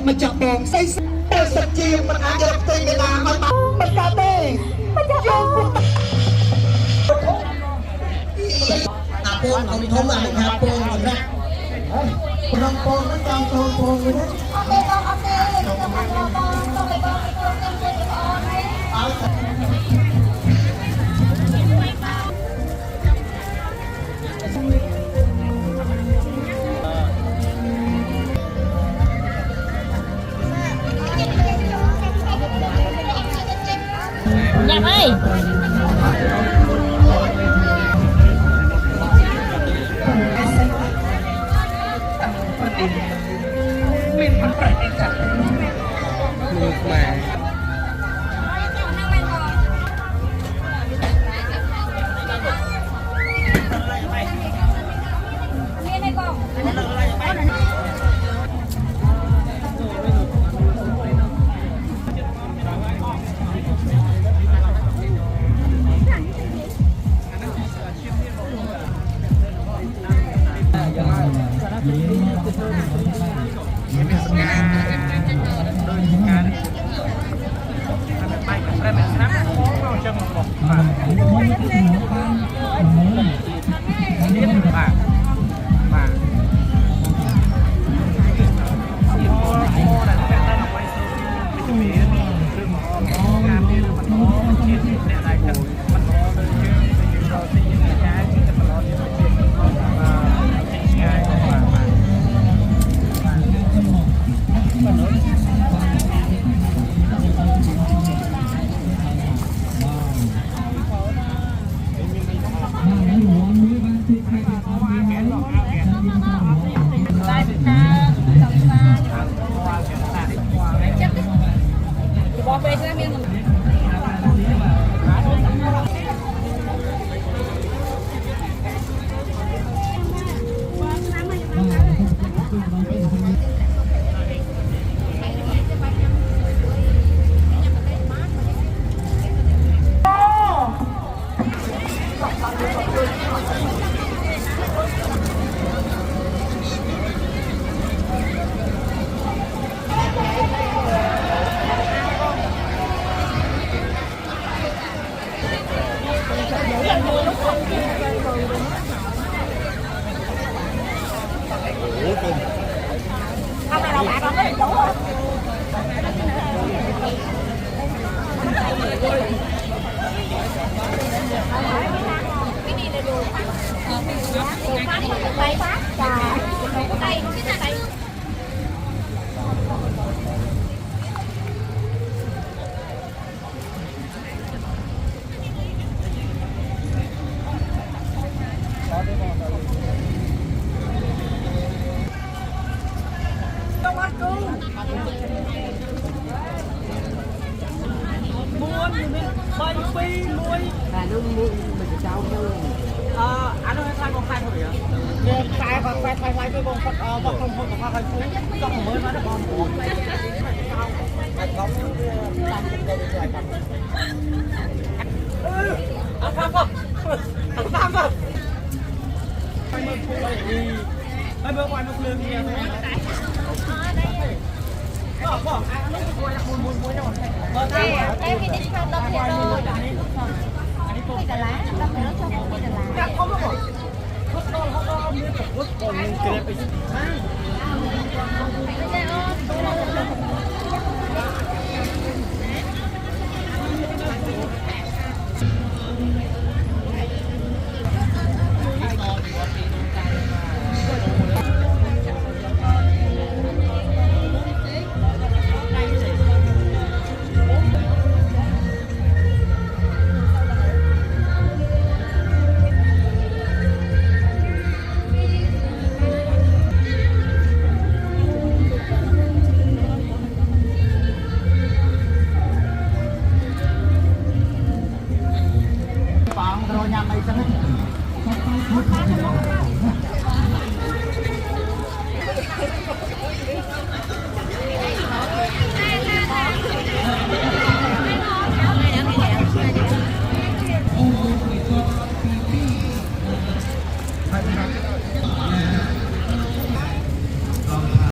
มันจะบอกใส่สักจีมันอาจจะเป็นเวลามันกาเต้มันจะเอาอาปงของเขาอะไรครับปงของนะลองปงแล้วจองปงเลยนะNhạc ơi. Anh ơi, khai con khai thôi vậy? Khai cái con bọc không thôi còn khai xuống con mới nói nó con buồn. Anh không làm cái gì vậy? Anh Phạm không? Anh Phạm không? Anh mơ cô ấy đi. Anh mơ ngoài nó lương nhiều thôi. Bỏ, anh nói cô ấy là buồn nhau. Em đi không đâu thì rồi. Cái Đà Lạt, đâu phải nó cho cái Đà Lạt. Không có. Không biết quốc còn cái đấy. Hãy subscribe cho kênh Ghiền Mì Gõ để không bỏ lỡ